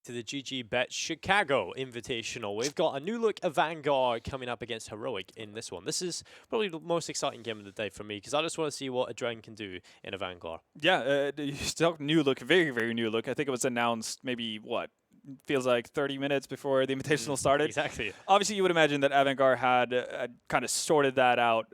To the GG.Bet Chicago Invitational. We've got a new look AVANGAR coming up against Heroic in this one. This is probably the most exciting game of the day for me because I just want to see what Adren can do in AVANGAR. Yeah, still new look, very, very new look. I think it was announced maybe, what, feels like 30 minutes before the Invitational started. Exactly. Obviously, you would imagine that AVANGAR had kind of sorted that out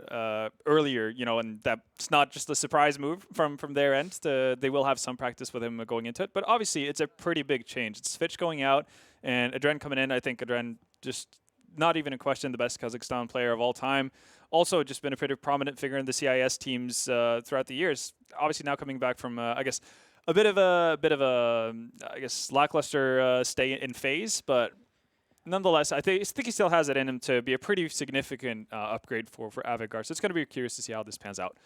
earlier, you know, and that's not just a surprise move from their end. They will have some practice with him going into it. But obviously, it's a pretty big change. It's Fitch going out and Adren coming in. I think Adren just not even in question the best Kazakhstan player of all time. Also, just been a pretty prominent figure in the CIS teams throughout the years. Obviously, now coming back from, I guess, a bit of a I guess lackluster stay in phase, but nonetheless, I think he still has it in him to be a pretty significant upgrade for AVANGAR. So it's going to be curious to see how this pans out.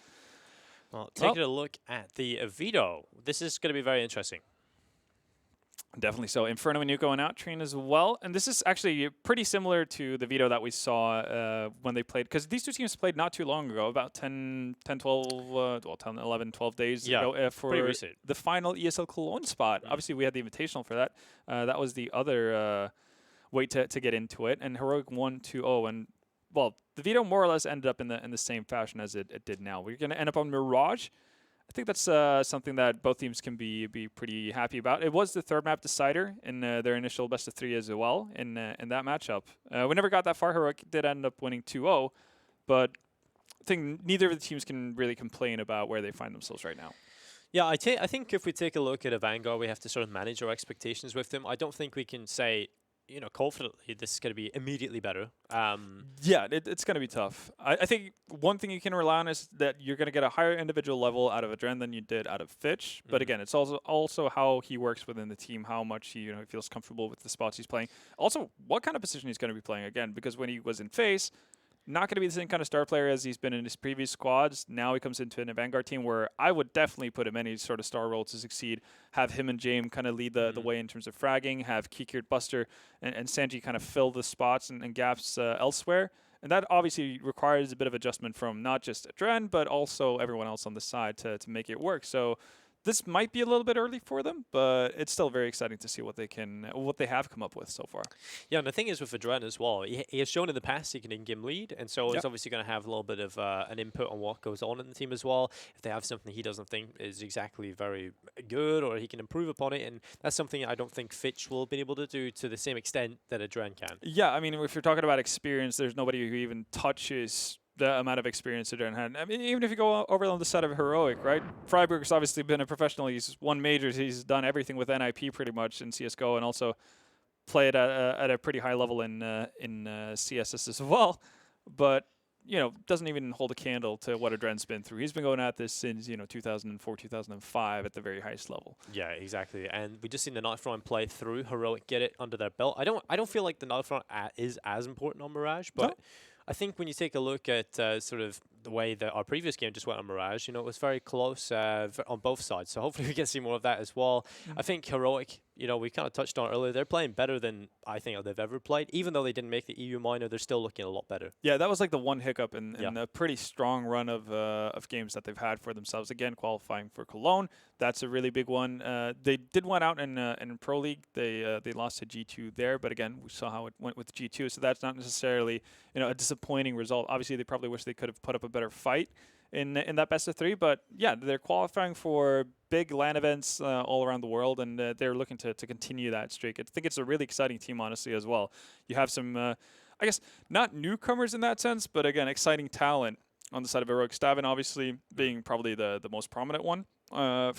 Well, taking a look at the Vito, this is going to be very interesting. Definitely so. Inferno and Nuke going out, Train as well. And this is actually pretty similar to the Vito that we saw when they played. Because these two teams played not too long ago, about 10, 12, 10, 11, 12 days ago for the final ESL Cologne spot. Obviously, we had the Invitational for that. That was the other way to get into it. And Heroic won 2-0. And, well, the Vito more or less ended up in the same fashion as it did now. We're going to end up on Mirage. I think that's something that both teams can be pretty happy about. It was the third map decider in their initial best of 3 as well in that matchup. We never got that far. Heroic did end up winning 2-0, but I think neither of the teams can really complain about where they find themselves right now. Yeah, I think if we take a look at AVANGAR, we have to sort of manage our expectations with them. I don't think we can say, you know, confidently this is going to be immediately better. Yeah, it's going to be tough. I think one thing you can rely on is that you're going to get a higher individual level out of Adren than you did out of Fitch. But again, it's also how he works within the team, how much he feels comfortable with the spots he's playing. Also, what kind of position he's going to be playing again, because when he was in phase, not going to be the same kind of star player as he's been in his previous squads. Now he comes into an AVANGAR team where I would definitely put him in any sort of star role to succeed. Have him and James kind of lead the way in terms of fragging. Have Kikert, Buster, and Sanji kind of fill the spots and gaps elsewhere. And that obviously requires a bit of adjustment from not just Adren, but also everyone else on the side to make it work. So this might be a little bit early for them, but it's still very exciting to see what they have come up with so far. Yeah, and the thing is with Adren as well, he has shown in the past he can in-game lead, and so he's obviously going to have a little bit of an input on what goes on in the team as well. If they have something he doesn't think is exactly very good, or he can improve upon it, and that's something I don't think Fitch will be able to do to the same extent that Adren can. Yeah, I mean, if you're talking about experience, there's nobody who even touches the amount of experience Adren had. I mean, even if you go over on the side of Heroic, right? Freiburg's obviously been a professional. He's won majors. He's done everything with NIP pretty much in CSGO, and also played at a pretty high level in CSS as well. But, you know, doesn't even hold a candle to what Adren's been through. He's been going at this since, 2004, 2005 at the very highest level. Yeah, exactly. And we just seen the Nightfront play through. Heroic get it under their belt. I don't feel like the Nightfront is as important on Mirage, but no. I think when you take a look at sort of the way that our previous game just went on Mirage, it was very close on both sides. So hopefully we can see more of that as well. I think Heroic, we kind of touched on it earlier, they're playing better than I think they've ever played. Even though they didn't make the EU minor, they're still looking a lot better. Yeah, that was like the one hiccup in a pretty strong run of games that they've had for themselves. Again, qualifying for Cologne, that's a really big one. They did one out in Pro League. They lost to G2 there, but again, we saw how it went with G2, so that's not necessarily a disappointing result. Obviously, they probably wish they could have put up a better fight in that best of 3, but yeah, they're qualifying for big LAN events all around the world, and they're looking to continue that streak. I think it's a really exciting team, honestly, as well. You have some, I guess, not newcomers in that sense, but again, exciting talent on the side of Heroic. Stavin obviously being probably the most prominent one on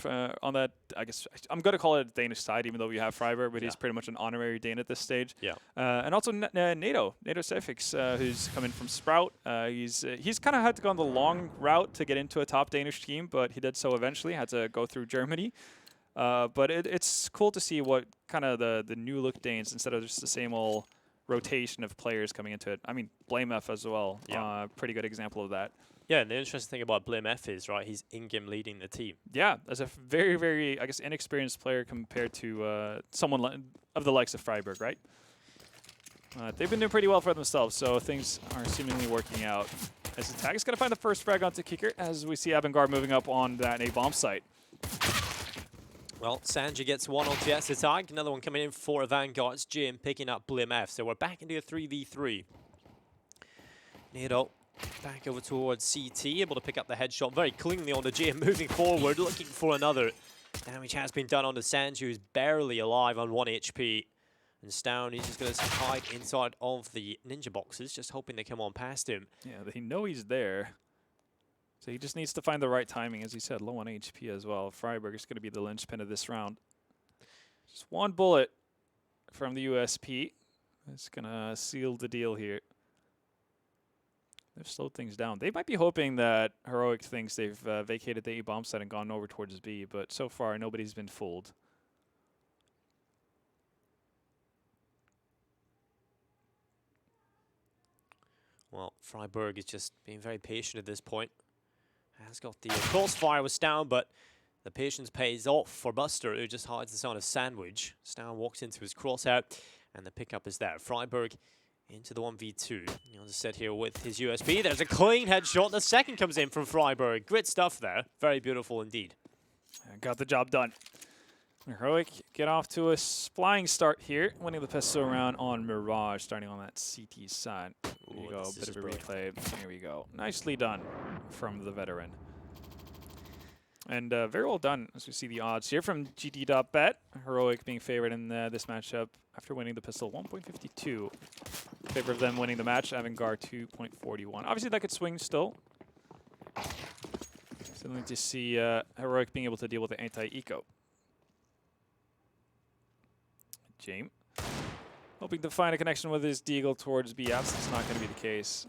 that. I guess I'm going to call it Danish side, even though we have Freiburg, but he's pretty much an honorary Dane at this stage. Yeah. And also NATO Sefix, who's coming from Sprout. He's kind of had to go on the long route to get into a top Danish team, but he did so eventually. Had to go through Germany. But it's cool to see what kind of the new look Danes instead of just the same old rotation of players coming into it. I mean, Blame F as well. Yeah. Pretty good example of that. Yeah, and the interesting thing about Blame F is, he's in-game leading the team. Yeah, as a very, very, I guess, inexperienced player compared to someone of the likes of Freiburg, right? They've been doing pretty well for themselves, so things are seemingly working out. As Attack is going to find the first frag onto Kikert, as we see AVANGAR moving up on that A-bomb site. Well, Sanji gets one on csgo. Another one coming in for AVANGAR's Jim, picking up Blim F. So we're back into a 3v3. Nero back over towards CT, able to pick up the headshot very cleanly on the Jim, moving forward, looking for another. Damage has been done on the Sanji, who's barely alive on 1 HP. And Stown, he's just going to hide inside of the ninja boxes, just hoping they come on past him. Yeah, they know he's there. So he just needs to find the right timing, as he said, low on HP as well. Freiburg is going to be the linchpin of this round. Just one bullet from the USP. It's going to seal the deal here. They've slowed things down. They might be hoping that Heroic thinks they've vacated the A bomb site and gone over towards B, but so far nobody's been fooled. Well, Freiburg is just being very patient at this point. Has got the crossfire with Stown, but the patience pays off for Buster, who just hides the sound of sandwich. Stown walks into his crossout, and the pickup is there. Freiburg into the 1v2. He'll just sit here with his USB. There's a clean headshot. The second comes in from Freiburg. Great stuff there. Very beautiful indeed. Got the job done. Heroic get off to a flying start here, winning the pistol round on Mirage, starting on that CT side. There you go, bit of a replay. Here we go. Nicely done from the veteran. And very well done as we see the odds here from GG.Bet. Heroic being favored in this matchup after winning the pistol 1.52. In favor of them winning the match, AVANGAR 2.41. Obviously that could swing still. Something to see Heroic being able to deal with the anti-eco. James hoping to find a connection with his deagle towards B apps. That's not going to be the case.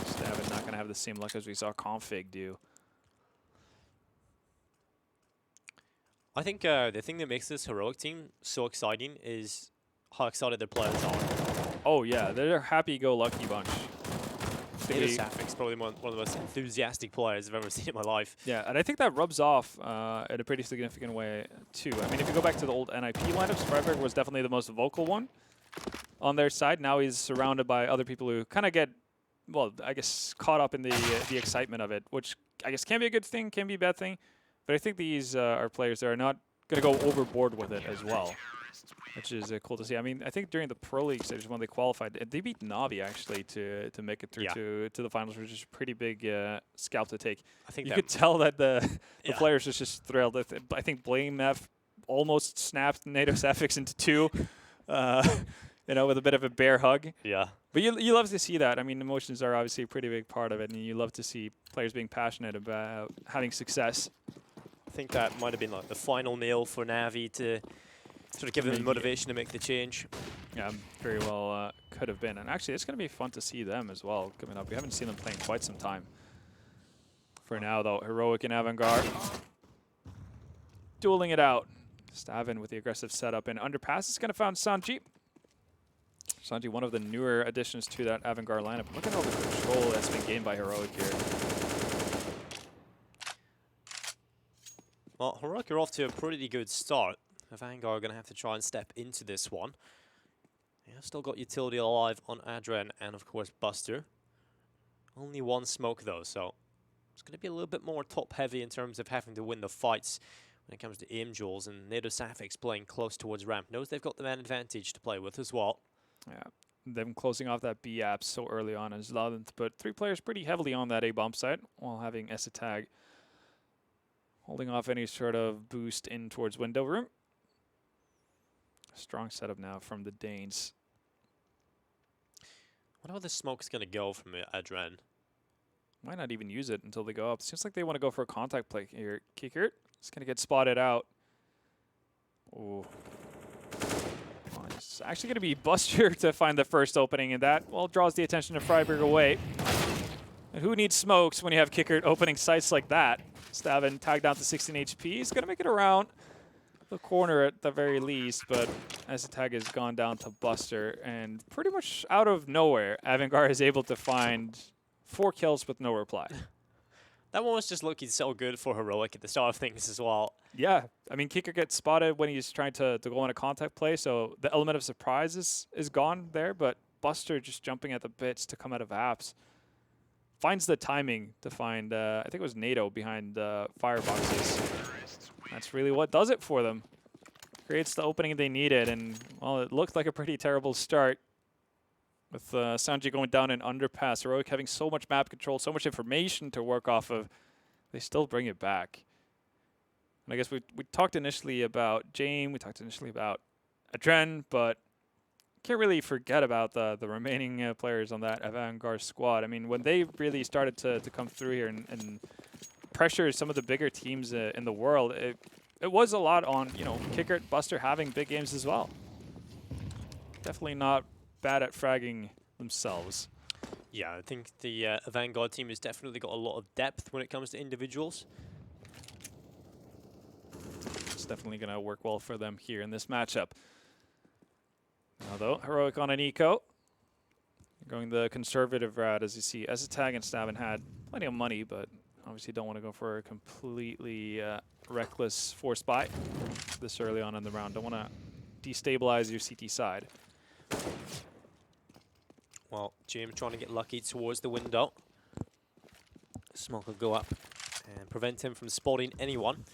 Stavin not going to have the same luck as we saw Config do. I think the thing that makes this Heroic team so exciting is how excited their players are. Oh yeah, they're a happy-go-lucky bunch. Safek's probably one of the most enthusiastic players I've ever seen in my life. Yeah, and I think that rubs off in a pretty significant way, too. I mean, if you go back to the old NIP lineups, Freiburg was definitely the most vocal one on their side. Now he's surrounded by other people who kind of get, well, I guess, caught up in the excitement of it, which I guess can be a good thing, can be a bad thing. But I think these are players that are not going to go overboard with it as well, which is cool to see. I mean, I think during the Pro League stage when they qualified, they beat Navi actually to make it through to the finals, which is a pretty big scalp to take. I think you could tell that the players was just thrilled. I think Blame F almost snapped NATO Safix into two, you know, with a bit of a bear hug. Yeah. But you love to see that. I mean, emotions are obviously a pretty big part of it, and you love to see players being passionate about having success. I think that might have been like the final nail for Navi to sort of give them the motivation to make the change. Yeah, very well could have been. And actually, it's going to be fun to see them as well coming up. We haven't seen them play in quite some time. For now, though, Heroic and AVANGAR dueling it out. Stavin with the aggressive setup and underpass is going to find Sanji. Sanji, one of the newer additions to that AVANGAR lineup. Look at all the control that's been gained by Heroic here. Well, Heroic are off to a pretty good start. AVANGAR are going to have to try and step into this one. Yeah, still got utility alive on Adren and, of course, Buster. Only one smoke, though, so it's going to be a little bit more top-heavy in terms of having to win the fights when it comes to aim duels. And NATO Safix playing close towards ramp. Knows they've got the man advantage to play with as well. Yeah, them closing off that B app so early on has allowed them to put three players pretty heavily on that A bomb site while having S a tag. Holding off any sort of boost in towards window room. Strong setup now from the Danes. I wonder where the smoke's going to go from Adren. Might not even use it until they go up. Seems like they want to go for a contact play here. Kickert is going to get spotted out. Ooh. Oh, it's actually going to be Buster to find the first opening, and that, well, draws the attention of Freiburg away. And who needs smokes when you have Kickert opening sights like that? Stavin tagged down to 16 HP. He's going to make it around the corner at the very least, but as the tag has gone down to Buster, and pretty much out of nowhere, AVANGAR is able to find 4 kills with no reply. That one was just looking so good for Heroic at the start of things as well. Yeah, I mean, Kicker gets spotted when he's trying to go on a contact play, so the element of surprise is gone there, but Buster just jumping at the bits to come out of apps. Finds the timing to find, I think it was NATO behind fireboxes. That's really what does it for them. Creates the opening they needed, and, well, it looked like a pretty terrible start with Sanji going down an underpass. Heroic having so much map control, so much information to work off of. They still bring it back. And I guess we talked initially about Jame, we talked initially about Adren, but can't really forget about the remaining players on that AVANGAR squad. I mean, when they really started to come through here and pressure some of the bigger teams in the world, it was a lot on, you know, Kickert, Buster having big games as well. Definitely not bad at fragging themselves. Yeah, I think the AVANGAR team has definitely got a lot of depth when it comes to individuals. It's definitely going to work well for them here in this matchup. Now, though, Heroic on an eco. Going the conservative route, as you see. Ezatag and Stavin had plenty of money, but obviously don't want to go for a completely reckless force buy this early on in the round. Don't want to destabilize your CT side. Well, Jim trying to get lucky towards the window. Smoke will go up and prevent him from spotting anyone.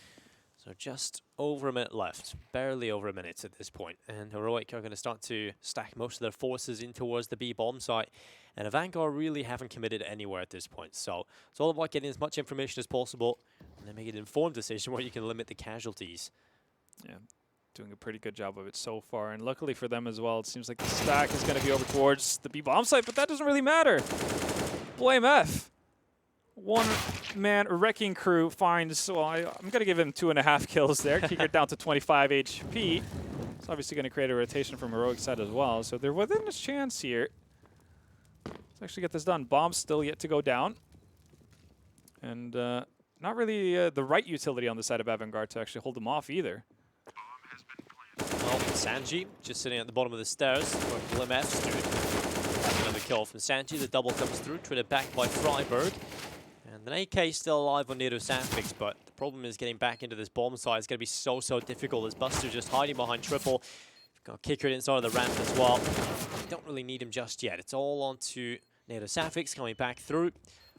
So just over a minute left, barely over a minute at this point. And Heroic are going to start to stack most of their forces in towards the B bomb site. And AVANGAR really haven't committed anywhere at this point. So it's all about getting as much information as possible and then make an informed decision where you can limit the casualties. Yeah, doing a pretty good job of it so far. And luckily for them as well, it seems like the stack is going to be over towards the B bomb site, but that doesn't really matter. Blame F. One-man wrecking crew finds, well, I'm going to give him 2.5 kills there. Kicker down to 25 HP. It's obviously going to create a rotation from Heroic side as well. So they're within a chance here. Let's actually get this done. Bomb's still yet to go down. And not really the right utility on the side of AVANGAR to actually hold them off either. Well, Sanji just sitting at the bottom of the stairs where Blim F stood. Another kill from Sanji. The double comes through, traded back by Freiberg. And an AK still alive on Nero Sandfix, but the problem is getting back into this bomb site. It's going to be so difficult as Buster just hiding behind triple. Got Kicker inside of the ramp as well. Don't really need him just yet. It's all on to Nero Sandfix coming back through.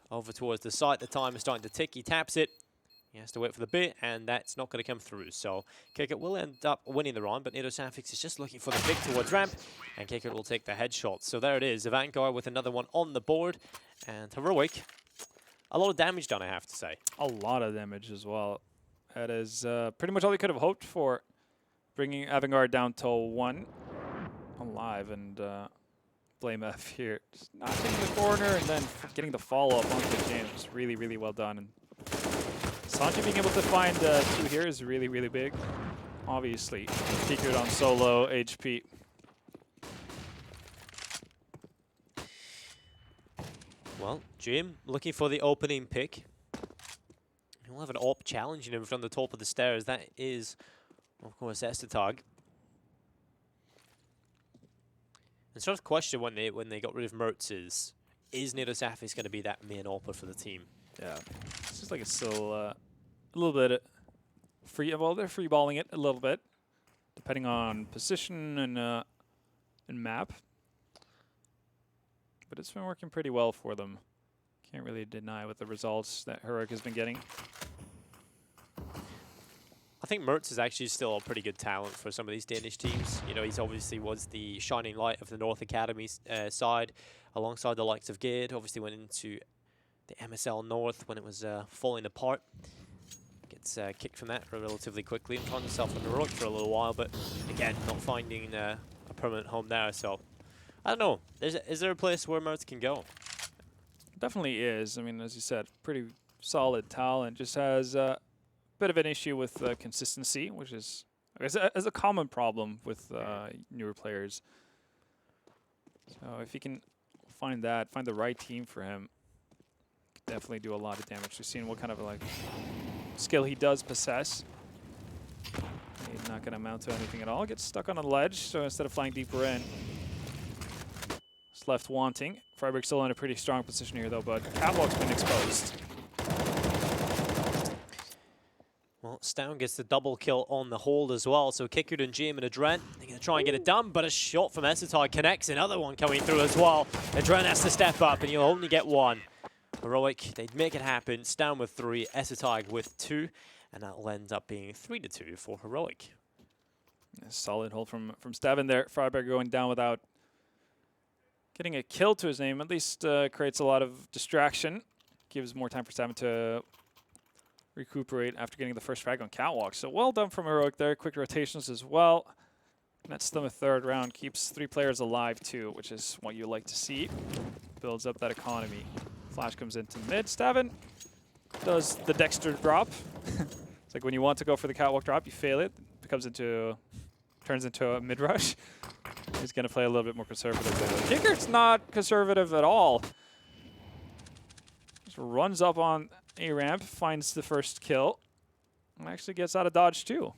Over towards the site. The time is starting to tick. He taps it. He has to wait for the bit, and that's not going to come through. So Kicker will end up winning the round, but Nero Sandfix is just looking for the pick towards ramp, and Kicker will take the headshot. So there it is. AVANGAR with another one on the board, and Heroic. A lot of damage done, I have to say. A lot of damage as well. That is pretty much all they could have hoped for. Bringing AVANGAR down to 1 alive, and Blame F here. Just not hitting the corner and then getting the follow-up onto the jam. Just really, really well done. And Sanji being able to find 2 here is really, really big. Obviously, Secret on solo HP. Well, Jim looking for the opening pick. He'll have an AWP challenging him from the top of the stairs. That is, of course, Estetag. And sort of question when they got rid of Mertz is Nero Safis going to be that main AWPer for the team? Yeah, it's just like it's still a little bit free. Well, they're free balling it a little bit, depending on position and map. But it's been working pretty well for them. Can't really deny with the results that Heroic has been getting. I think Mertz is actually still a pretty good talent for some of these Danish teams. You know, he's obviously was the shining light of the North Academy side, alongside the likes of Gid. Obviously went into the MSL North when it was falling apart. Gets kicked from that relatively quickly and found himself in Heroic for a little while, but again, not finding a permanent home there. So I don't know. Is there a place where Mertz can go? Definitely is. I mean, as you said, pretty solid talent. Just has a bit of an issue with consistency, which is, I guess, as a common problem with newer players. So if he can find the right team for him, he can definitely do a lot of damage. We've seen what kind of like skill he does possess. He's not going to amount to anything at all. Gets stuck on a ledge, so instead of flying deeper in, it's left wanting. Freiberg's still in a pretty strong position here, though, but Catwalk's been exposed. Well, Stown gets the double kill on the hold as well, so Kickard and Jim and Adren, they're going to try and get it done, but a shot from Essetag connects, another one coming through as well. Adren has to step up, and you'll only get one. Heroic, they'd make it happen. Stown with 3, Essetag with 2, and that will end up being 3-2 for Heroic. A solid hold from Stavin there. Freiberg going down without getting a kill to his name. At least creates a lot of distraction. Gives more time for Stavin to recuperate after getting the first frag on Catwalk. So well done from Heroic there. Quick rotations as well. Nets them a third round. Keeps 3 players alive too, which is what you like to see. Builds up that economy. Flash comes into mid. Stavin does the Dexter drop. It's like when you want to go for the Catwalk drop, you fail it. Turns into a mid rush. He's going to play a little bit more conservative. Kicker's not conservative at all. Just runs up on a ramp, finds the first kill, and actually gets out of dodge too.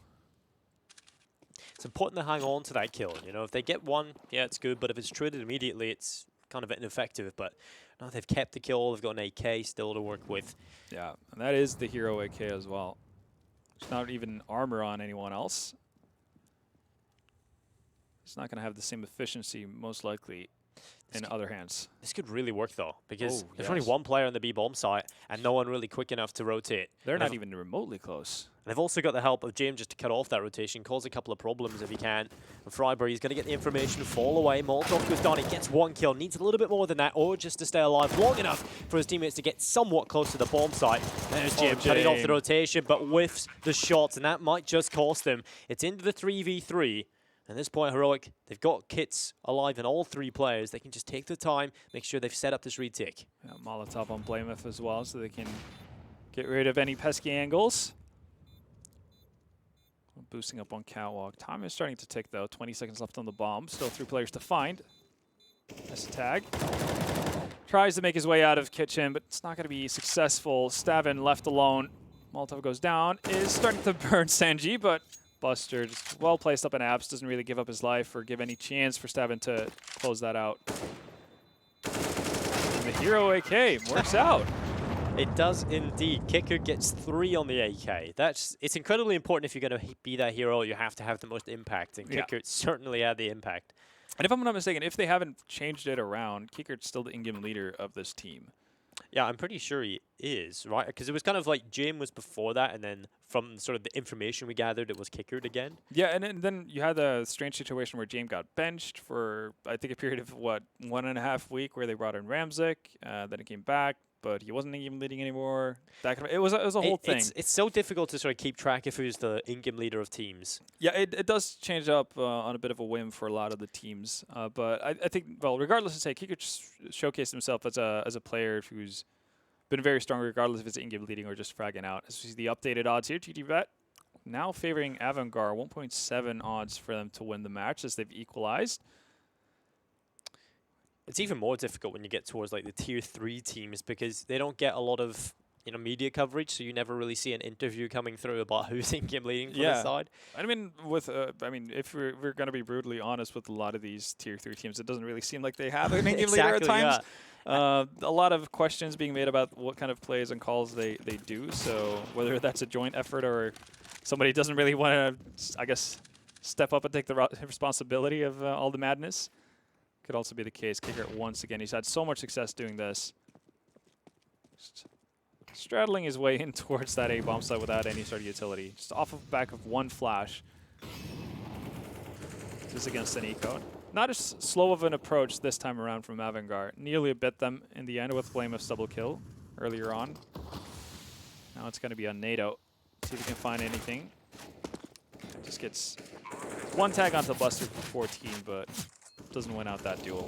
It's important to hang on to that kill. You know, if they get one, yeah, it's good. But if it's traded immediately, it's kind of ineffective. But no, they've kept the kill. They've got an AK still to work with. Yeah, and that is the hero AK as well. It's not even armor on anyone else. It's not going to have the same efficiency, most likely, in other hands. This could really work, though, because there's yes. only one player on the B-bomb site and no one really quick enough to rotate. They're not even remotely close. They've also got the help of James just to cut off that rotation, cause a couple of problems if he can. And Freiberg, he's going to get the information, fall away. Molotov goes down, he gets 1 kill, needs a little bit more than that, or just to stay alive long enough for his teammates to get somewhat close to the bomb site. There's James cutting off the rotation, but whiffs the shots, and that might just cost him. It's into the 3v3. At this point, Heroic, they've got kits alive in all 3 players. They can just take the time, make sure they've set up this retake. Yeah, Molotov on Blameff as well, so they can get rid of any pesky angles. Boosting up on Catwalk. Time is starting to tick, though. 20 seconds left on the bomb. Still 3 players to find. Nice tag. Tries to make his way out of kitchen, but it's not going to be successful. Stavin left alone. Molotov goes down. Is starting to burn Sanji, but Buster just well placed up in apps. Doesn't really give up his life or give any chance for Stavin to close that out. And the hero AK works out. It does indeed. Kicker gets 3 on the AK. It's incredibly important if you're going to be that hero. You have to have the most impact, and Kicker certainly had the impact. And if I'm not mistaken, if they haven't changed it around, Kicker's still the in-game leader of this team. Yeah, I'm pretty sure he is, right? Because it was kind of like Jim was before that, and then from sort of the information we gathered, it was Kickered again. Yeah, and then you had a strange situation where James got benched for, I think, a period of, 1.5 weeks where they brought in Ramzik, then he came back, but he wasn't in-game leading anymore. That kind of, it was a whole thing. It's so difficult to sort of keep track of who's the in-game leader of teams. Yeah, it does change up on a bit of a whim for a lot of the teams. But I think, well, regardless of say, Kicker showcased himself as a player who's been very strong regardless if it's in-game leading or just fragging out. As we see the updated odds here, GG.Bet now favoring AVANGAR, 1.7 odds for them to win the match as they've equalized. It's even more difficult when you get towards like the tier 3 teams because they don't get a lot of media coverage, so you never really see an interview coming through about who's in-game leading for the side. I mean, if we're going to be brutally honest with a lot of these tier 3 teams, it doesn't really seem like they have an in-game leader at times. Yeah. A lot of questions being made about what kind of plays and calls they do, so whether that's a joint effort or somebody doesn't really want to, I guess, step up and take the responsibility of all the madness. Could also be the case. Kicker, once again, he's had so much success doing this. Just straddling his way in towards that A-bomb site without any sort of utility. Just off of the back of one flash. This is against an eco. Not as slow of an approach this time around from AVANGAR. Nearly bit them in the end with Blameoff's double kill earlier on. Now it's going to be on NATO. See if he can find anything. Just gets one tag onto Buster for 14, but doesn't win out that duel.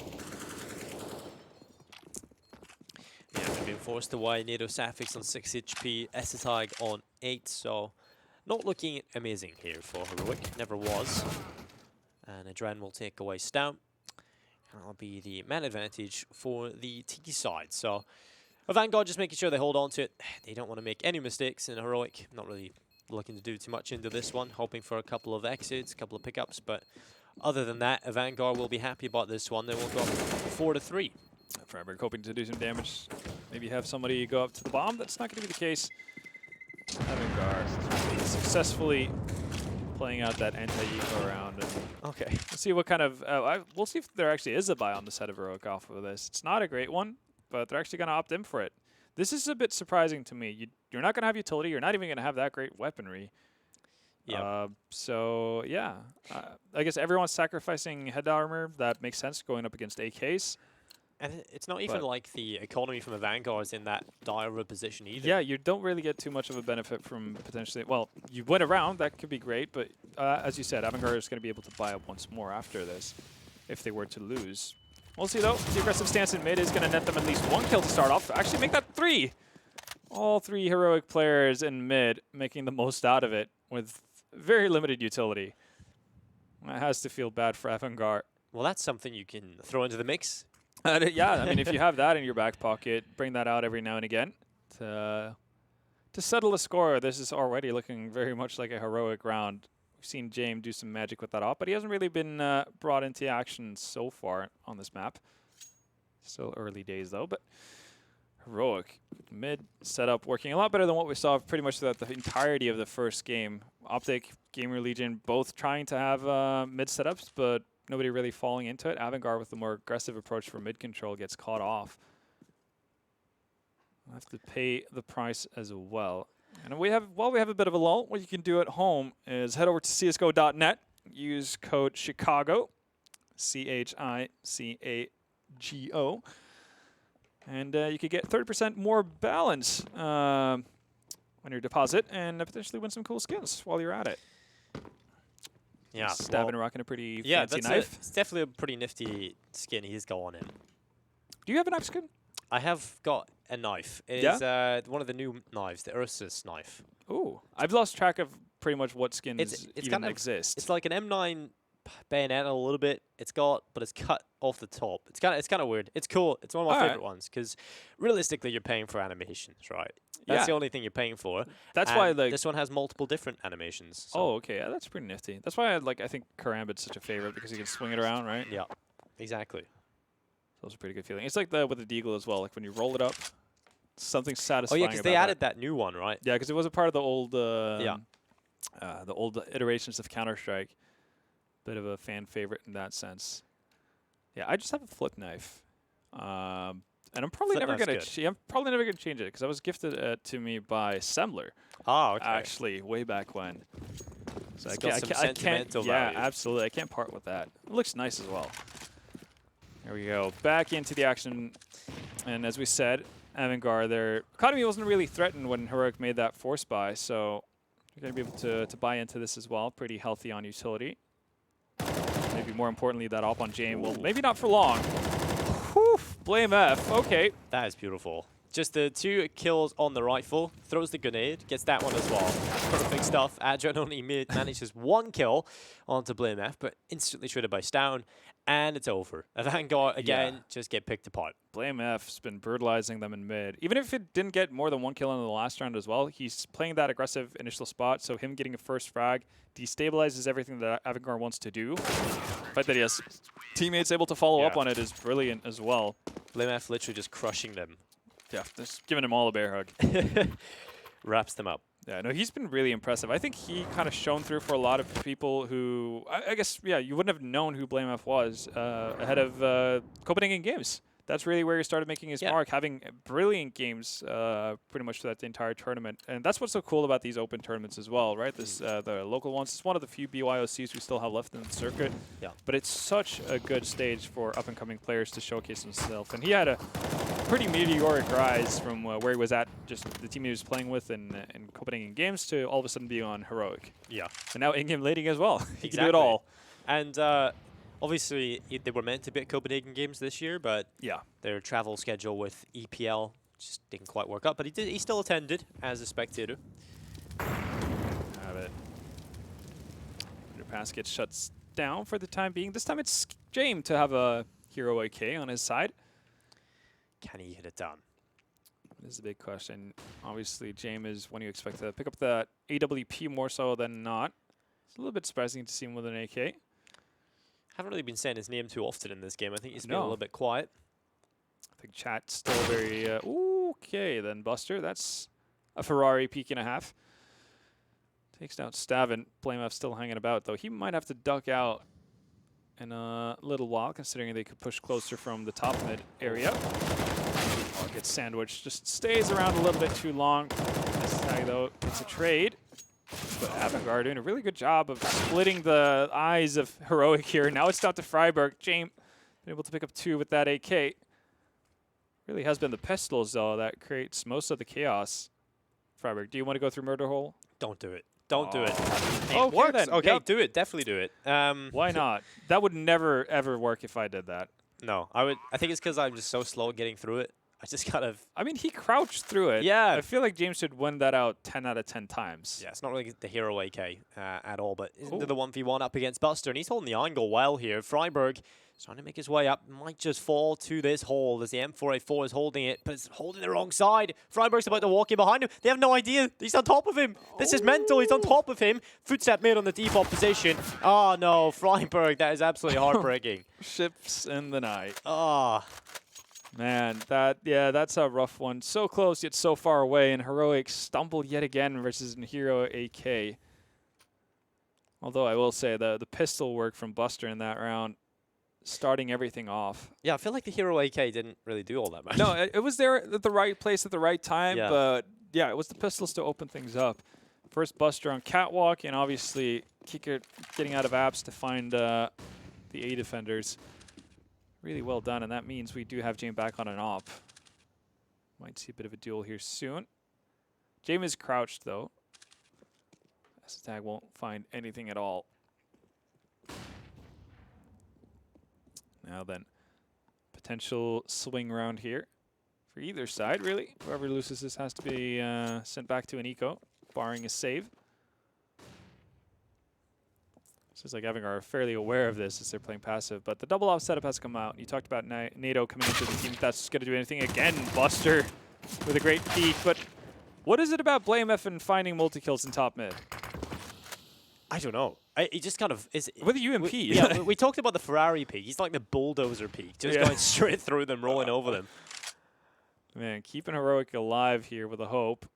Yeah, we've been forced away. NATO Safix on 6 HP, Essetag on 8, so not looking amazing here for Heroic. Never was. And Adren will take away Stout. And that'll be the man advantage for the T side. So AVANGAR just making sure they hold on to it. They don't want to make any mistakes in Heroic. Not really looking to do too much into this one. Hoping for a couple of exits, a couple of pickups, but other than that, AVANGAR will be happy about this one. They will go 4-3. Freiberg hoping to do some damage. Maybe have somebody go up to the bomb. That's not going to be the case. AVANGAR successfully playing out that anti-eco round. Okay. Let's see what kind of... we'll see if there actually is a buy on the side of Heroic off of this. It's not a great one, but they're actually going to opt in for it. This is a bit surprising to me. You're not going to have utility. You're not even going to have that great weaponry. Yeah. So, yeah. I guess everyone's sacrificing head armor. That makes sense going up against AKs. And it's not even like the economy from a Vanguard is in that dire of a position either. Yeah, you don't really get too much of a benefit from potentially... Well, you win a round. That could be great. But as you said, AVANGAR is going to be able to buy up once more after this if they were to lose. We'll see, though. The aggressive stance in mid is going to net them at least 1 kill to start off. Actually, make that 3. All 3 heroic players in mid making the most out of it with very limited utility. That has to feel bad for AVANGAR. Well, that's something you can throw into the mix. Yeah, I mean, if you have that in your back pocket, bring that out every now and again to settle a score. This is already looking very much like a heroic round. We've seen James do some magic with that op, but he hasn't really been brought into action so far on this map. Still early days, though, but heroic mid setup working a lot better than what we saw pretty much throughout the entirety of the first game. Optic, Gamer Legion, both trying to have mid setups, but nobody really falling into it. AVANGAR with the more aggressive approach for mid control gets caught off. We'll have to pay the price as well. And while we have a bit of a lull, what you can do at home is head over to csgo.net, use code Chicago, CHICAGO, and you could get 30% more balance on your deposit and potentially win some cool skins while you're at it. Yeah, Stavin rocking a pretty fancy knife. It's definitely a pretty nifty skin he's going in. Do you have a knife skin? I have got a knife. It's one of the new knives, the Ursus knife. Ooh, I've lost track of pretty much what skins even exist. It's like an M9 bayonet a little bit. But it's cut off the top. It's kind of weird. It's cool. It's one of my favorite ones because realistically, you're paying for animations, right? That's the only thing you're paying for. That's why this one has multiple different animations. So. Oh, okay. Yeah, that's pretty nifty. That's why I think Karambit's such a favorite because you can swing it around, right? Yeah, exactly. So it's a pretty good feeling. It's like with the Deagle as well. Like when you roll it up, something satisfying. Oh yeah, because they added that new one, right? Yeah, because it was a part of the old the old iterations of Counter-Strike. Bit of a fan favorite in that sense. Yeah, I just have a flip knife. And I'm probably never gonna change it because I was gifted to me by Sembler. Oh, okay. Actually, way back when. So I can't. Yeah, absolutely. I can't part with that. It looks nice as well. There we go. Back into the action, and as we said, AVANGAR, their economy wasn't really threatened when Heroic made that force buy, so you're gonna be able to buy into this as well. Pretty healthy on utility. Maybe more importantly, that op on James will maybe not for long. Whew, blame F. Okay. That is beautiful. Just the 2 kills on the rifle. Throws the grenade. Gets that one as well. Perfect stuff. Adrian only manages 1 kill onto blame F, but instantly shredded by Stown. And it's over. AVANGAR, again, just get picked apart. Blame F's been brutalizing them in mid. Even if it didn't get more than 1 kill in the last round as well, he's playing that aggressive initial spot, so him getting a first frag destabilizes everything that AVANGAR wants to do. The fact that he has teammates able to follow up on it is brilliant as well. Blame F literally just crushing them. Yeah, just giving them all a bear hug. Wraps them up. Yeah, no, he's been really impressive. I think he kind of shone through for a lot of people who, I guess, yeah, you wouldn't have known who Blame F was ahead of Copenhagen Games. That's really where he started making his mark, having brilliant games pretty much throughout the entire tournament. And that's what's so cool about these open tournaments as well, right? This the local ones. It's one of the few BYOCs we still have left in the circuit. Yeah. But it's such a good stage for up-and-coming players to showcase themselves. And he had a pretty meteoric rise from where he was at, just the team he was playing with in Copenhagen Games, to all of a sudden being on Heroic. Yeah. And now in-game leading as well. He can do it all. And obviously, they were meant to be at Copenhagen Games this year, but their travel schedule with EPL just didn't quite work out. But he still attended as a spectator. Have it. Underpass gets shut down for the time being. This time it's James to have a Hero AK on his side. Can he get it done? This is a big question. Obviously, James is one you expect to pick up that AWP more so than not. It's a little bit surprising to see him with an AK. Haven't really been saying his name too often in this game. I think he's been a little bit quiet. I think chat's still very... okay, then Buster. That's a Ferrari peak and a half. Takes down Stavin. Blame F still hanging about, though. He might have to duck out in a little while, considering they could push closer from the top mid area. Oh, gets sandwiched. Just stays around a little bit too long. This tag, though, it's a trade. But AVANGAR doing a really good job of splitting the eyes of Heroic here. Now it's down to Freiburg. James been able to pick up 2 with that AK. Really has been the pistols, though, that creates most of the chaos. Freiburg, do you want to go through Murder Hole? Don't do it. Don't do it. Okay, works. then. Okay, Yep. do it. Definitely do it. Why not? That would never, ever work if I did that. No, I would. I think it's because I'm just so slow getting through it. I just kind of. I mean, he crouched through it. Yeah. I feel like James should win that out 10 out of 10 times. Yeah, it's not really the hero AK at all, but Ooh. into the 1v1 up against Buster, and he's holding the angle well here. Freiburg is trying to make his way up, might just fall to this hole as the M4A4 is holding it, but it's holding the wrong side. Freiburg's about to walk in behind him. They have no idea. He's on top of him. This is mental. He's on top of him. Footstep mid on the default position. Oh, no. Freiburg, that is absolutely heartbreaking. Ships in the night. Ah. Man, that's a rough one. So close yet so far away, and Heroic stumbled yet again versus Hero AK. Although I will say the pistol work from Buster in that round, starting everything off. Yeah, I feel like the Hero AK didn't really do all that much. No, it was there at the right place at the right time, Yeah. but yeah, it was the pistols to open things up. First Buster on Catwalk, and obviously Kicker getting out of apps to find the A defenders. Really well done, and that means we do have James back on an op. Might see a bit of a duel here soon. James is crouched, though. This tag won't find anything at all. Now then, potential swing round here for either side, really. Whoever loses this has to be sent back to an eco, barring a save. Seems like AVANGAR are fairly aware of this as they're playing passive, but the double off setup has come out. You talked about NATO coming into the team. If that's going to do anything. Again, Buster with a great peek, but what is it about BlameF and finding multi-kills in top mid? I don't know. It just kind of is. With the UMP. Yeah, we talked about the Ferrari peak. He's like the bulldozer peak, just going straight through them, rolling over them. Man, keeping Heroic alive here with a hope.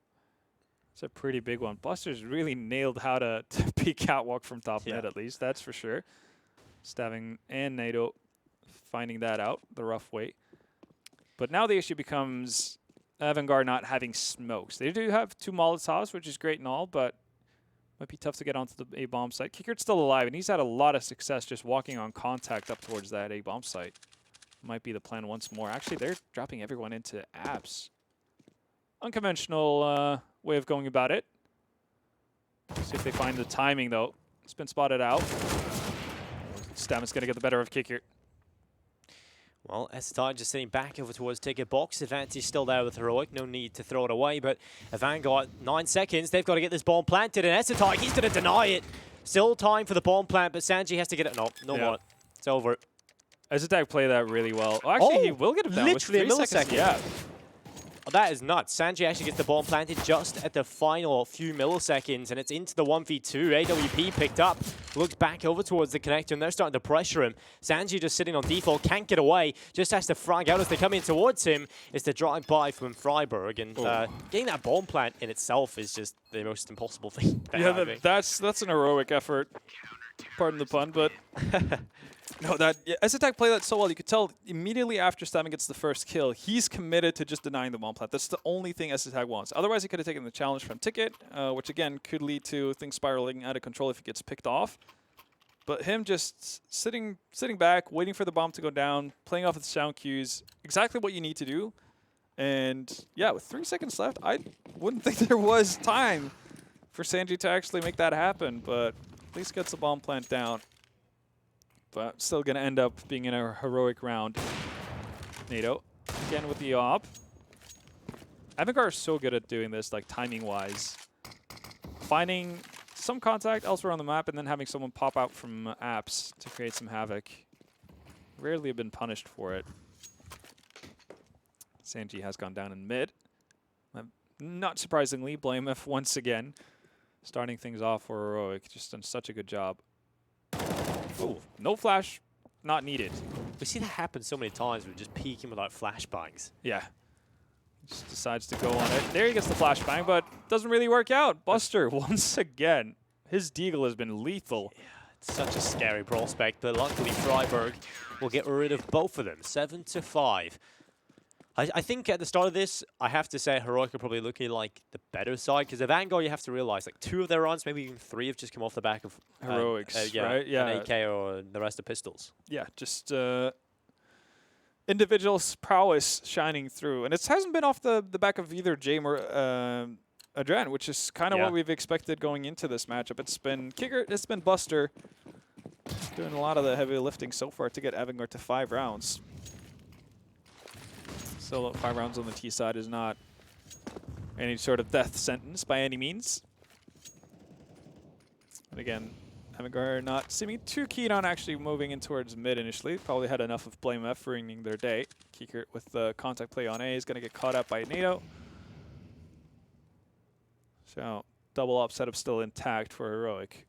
It's a pretty big one. Buster's really nailed how to peek Catwalk from top mid, at least. That's for sure. Staving and NATO finding that out the rough way. But now the issue becomes AVANGAR not having smokes. They do have 2 Molotovs, which is great and all, but might be tough to get onto the A-bomb site. Kickert's still alive, and he's had a lot of success just walking on contact up towards that A-bomb site. Might be the plan once more. Actually, they're dropping everyone into apps. Unconventional way of going about it. See if they find the timing, though. It's been spotted out. Stamit's going to get the better of Kicker. Well, Estai just sitting back over towards ticket box. Advantage still there with Heroic. No need to throw it away, but AVANGAR, 9 seconds. They've got to get this bomb planted, and Estai, he's going to deny it. Still time for the bomb plant, but Sanji has to get it. No more. It's over. Estai played that really well. Oh, actually, he will get it down. Literally with 3 a millisecond. seconds. Yeah. Oh, that is nuts. Sanji actually gets the bomb planted just at the final few milliseconds, and it's into the 1v2. AWP picked up, looks back over towards the connector, and they're starting to pressure him. Sanji just sitting on default, can't get away, just has to frag out as they come in towards him. It's the drive-by from Freiburg, and getting that bomb plant in itself is just the most impossible thing. Yeah, that's an heroic effort. Pardon the pun, but no, Esatag played that so well. You could tell immediately after Stamin gets the first kill, he's committed to just denying the bomb plant. That's the only thing Esatag wants. Otherwise, he could have taken the challenge from Ticket, which again could lead to things spiraling out of control if he gets picked off. But him just sitting back, waiting for the bomb to go down, playing off with sound cues, exactly what you need to do. And yeah, with 3 seconds left, I wouldn't think there was time for Sanji to actually make that happen, but at least gets the bomb plant down. But still going to end up being in a heroic round. NATO, again with the op. AVANGAR is so good at doing this, like timing-wise. Finding some contact elsewhere on the map and then having someone pop out from apps to create some havoc. Rarely have been punished for it. Sanji has gone down in mid. Not surprisingly, BlameF once again. Starting things off for Heroic, just done such a good job. Oh, no flash, not needed. We see that happen so many times. We just peek him with like flashbangs. Yeah. Just decides to go on it. There he gets the flashbang, but doesn't really work out. Buster, once again, his deagle has been lethal. Yeah, it's such a scary prospect, but luckily Freiburg will get rid of both of them. 7-5. I think at the start of this, I have to say Heroic are probably looking like the better side, because AVANGAR, you have to realize, like 2 of their runs, maybe even 3 have just come off the back of Heroics, right? Yeah. an AK or the rest of pistols. Yeah, just individual prowess shining through. And it hasn't been off the back of either Jame or Adren, which is kind of what we've expected going into this matchup. It's been Kicker, it's been Buster doing a lot of the heavy lifting so far to get AVANGAR to 5 rounds. So 5 rounds on the T side is not any sort of death sentence by any means. And again, AVANGAR not seeming too keen on actually moving in towards mid initially. Probably had enough of Blame F ruining their day. Kicker with the contact play on A is going to get caught up by NATO. So double op setup still intact for Heroic.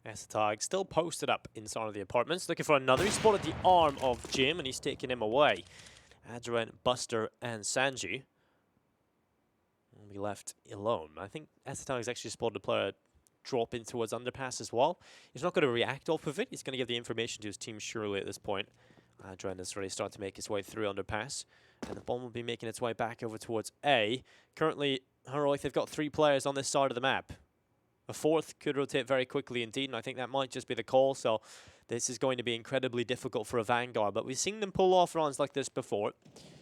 Esatag still posted up inside of the apartments, looking for another. He spotted the arm of Jim, and he's taking him away. Adren, Buster, and Sanji will be left alone. I think Esatag has actually spotted a player drop in towards underpass as well. He's not going to react off of it. He's going to give the information to his team surely at this point. Adren has already started to make his way through underpass, and the bomb will be making its way back over towards A. Currently, Heroic, they've got 3 players on this side of the map. A 4th could rotate very quickly indeed, and I think that might just be the call. So this is going to be incredibly difficult for AVANGAR, but we've seen them pull off runs like this before.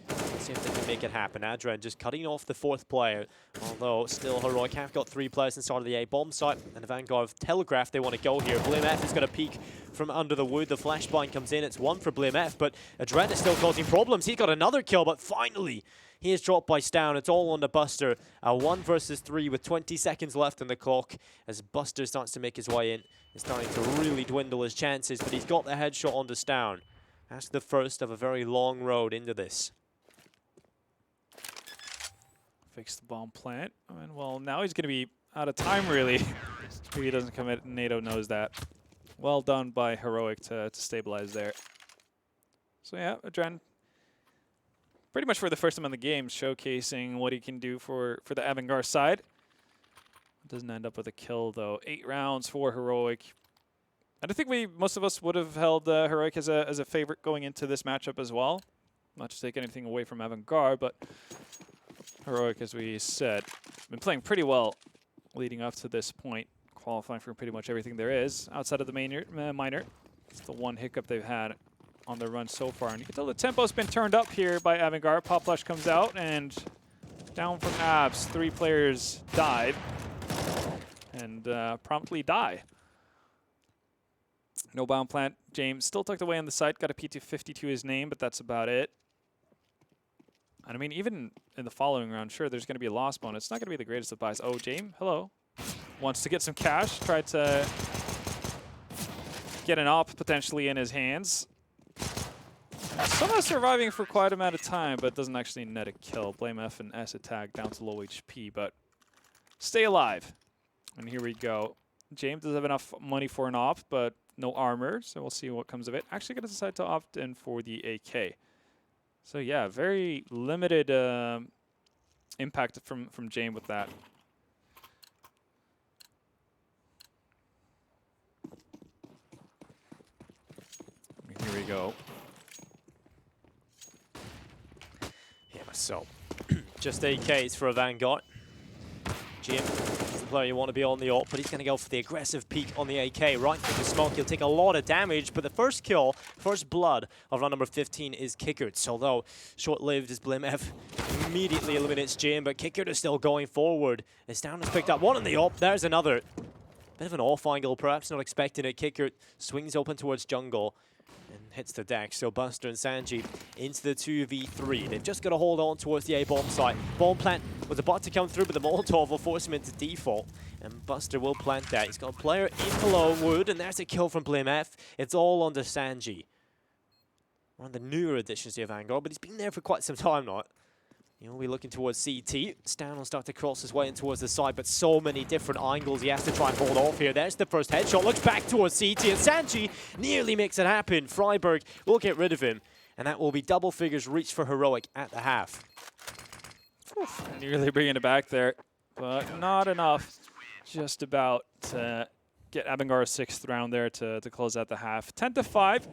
Let's see if they can make it happen. Adren just cutting off the 4th player, although still Heroic have got 3 players inside of the A-bomb site, and AVANGAR have telegraphed they want to go here. Blame F is going to peek from under the wood. The flashbang comes in. It's 1 for Blame F, but Adren is still causing problems. He got another kill, but finally he is dropped by Stown. It's all on the Buster. 1 versus 3 with 20 seconds left on the clock as Buster starts to make his way in. He's starting to really dwindle his chances, but he's got the headshot on the Stown. That's the first of a very long road into this. Fix the bomb plant. And well, now he's going to be out of time, really. If he doesn't commit, NATO knows that. Well done by Heroic to stabilize there. So yeah, Adren, pretty much for the first time in the game, showcasing what he can do for the AVANGAR side. Doesn't end up with a kill, though. 8 rounds for Heroic. And I think most of us would have held Heroic as a favorite going into this matchup as well. Not to take anything away from AVANGAR, but Heroic, as we said, been playing pretty well leading up to this point, qualifying for pretty much everything there is outside of the minor. It's the one hiccup they've had on the run so far. And you can tell the tempo's been turned up here by AVANGAR. Pop Flash comes out, and down from Abs, 3 players died and promptly die. No bound plant. James still tucked away on the site. Got a P250 to his name, but that's about it. And I mean, even in the following round, sure, there's going to be a loss bonus. It's not going to be the greatest of buys. Oh, James, hello. Wants to get some cash. Tried to get an op potentially in his hands. Somehow surviving for quite a amount of time, but doesn't actually net a kill. Blame F and Esatag down to low HP, but stay alive. And here we go. James does have enough money for an op, but no armor, so we'll see what comes of it. Actually going to decide to opt in for the AK. So yeah, very limited impact from James with that. Here we go. Yeah, so just AKs for AVANGAR. Jim is the player you want to be on the ult, but he's going to go for the aggressive peek on the AK. Right through the smoke, he'll take a lot of damage, but the first kill, first blood of round number 15 is Kickert. Although short-lived as Blame F immediately eliminates Jim, but Kickert is still going forward. As Down has picked up 1 on the ult, there's another. Bit of an off angle, perhaps not expecting it. Kickert swings open towards jungle and hits the deck. So Buster and Sanji into the 2v3. They've just got to hold on towards the A-bomb site. Bomb plant was about to come through, but the Molotov will force him into default. And Buster will plant that. He's got a player in below wood, and there's a kill from Blame F. It's all on to Sanji. One of the newer additions to AVANGAR, but he's been there for quite some time now. He'll be looking towards CT. Stan will start to cross his way in towards the side, but so many different angles he has to try and hold off here. There's the first headshot. Looks back towards CT, and Sanji nearly makes it happen. Freiburg will get rid of him, and that will be double figures reached for Heroic at the half. Nearly bringing it back there, but not enough. Just about get AVANGAR a 6th round there to close out the half. 10-5.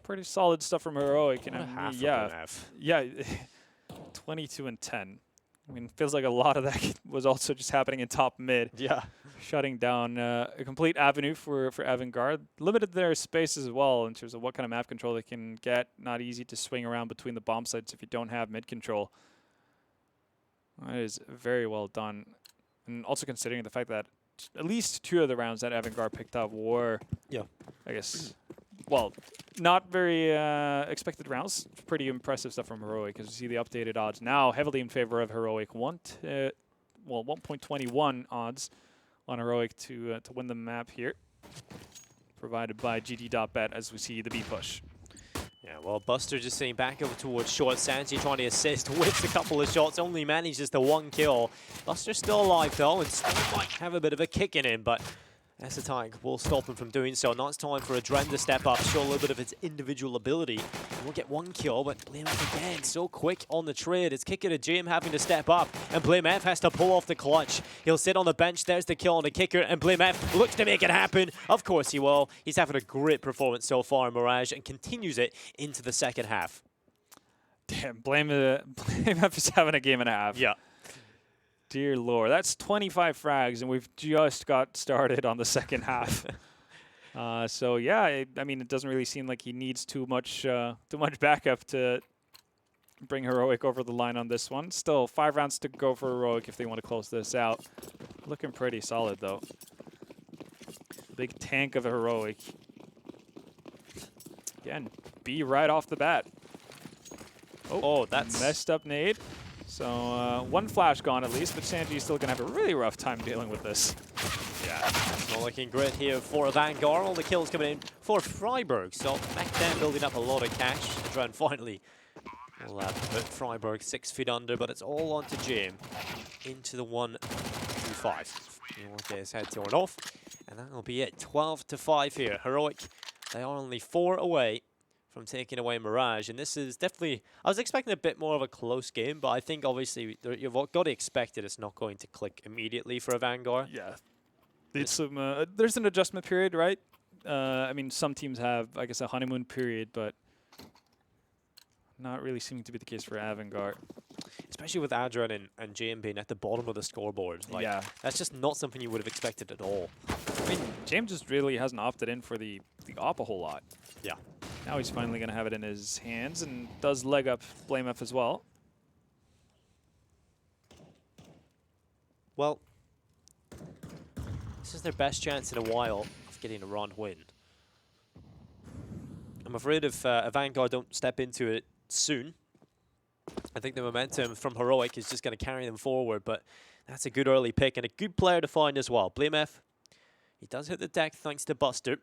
Pretty solid stuff from Heroic. And yeah, 22-10. I mean, feels like a lot of that was also just happening in top mid. Yeah. Shutting down a complete avenue for AVANGAR. Limited their space as well in terms of what kind of map control they can get. Not easy to swing around between the bomb sites if you don't have mid control. That is very well done. And also considering the fact that at least 2 of the rounds that AVANGAR picked up were, I guess, well, not very expected rounds. Pretty impressive stuff from Heroic, as you see the updated odds now heavily in favor of Heroic. 1.21 odds on Heroic to win the map here, provided by GG.Bet as we see the B push. Yeah, well, Buster just sitting back over towards short. Sanji trying to assist with a couple of shots, only manages the 1 kill. Buster's still alive though, and still might have a bit of a kick in him, but S-Attack will stop him from doing so. Now it's time for Adren to step up, show a little bit of its individual ability. We'll get 1 kill, but BlameF again, so quick on the trade. It's Kicker to Jim having to step up, and BlameF has to pull off the clutch. He'll sit on the bench, there's the kill on the Kicker, and BlameF looks to make it happen. Of course he will. He's having a great performance so far in Mirage, and continues it into the second half. Damn, BlameF is having a game and a half. Yeah. Dear Lord, that's 25 frags, and we've just got started on the second half. So yeah, I mean, it doesn't really seem like he needs too much backup to bring Heroic over the line on this one. Still 5 rounds to go for Heroic if they want to close this out. Looking pretty solid though. Big tank of a Heroic. Again, B right off the bat. Oh, that's messed up nade. So 1 flash gone at least, but Sanji's still going to have a really rough time dealing with this. Yeah, it's not looking great here for AVANGAR. All the kills coming in for Freiburg. So back then building up a lot of cash. Adren finally will put Freiburg 6 feet under, but it's all on to Jim. Into the 1-2-5. He will get his head torn off, and that will be it. 12-5 here. Heroic, they are only 4 away from taking away Mirage, and this is definitely, I was expecting a bit more of a close game, but I think obviously you've got to expect it. It's not going to click immediately for AVANGAR. Yeah, it's there's an adjustment period, right? I mean, some teams have, I guess, a honeymoon period, but not really seeming to be the case for AVANGAR. Especially with Adren and JM being at the bottom of the scoreboard. Like, yeah, that's just not something you would have expected at all. I mean, James just really hasn't opted in for the op a whole lot. Yeah. Now he's finally going to have it in his hands and does leg up BlameF as well. Well, this is their best chance in a while of getting a round win. I'm afraid if AVANGAR don't step into it soon, I think the momentum from Heroic is just going to carry them forward, but that's a good early pick and a good player to find as well. BlameF, he does hit the deck thanks to Buster.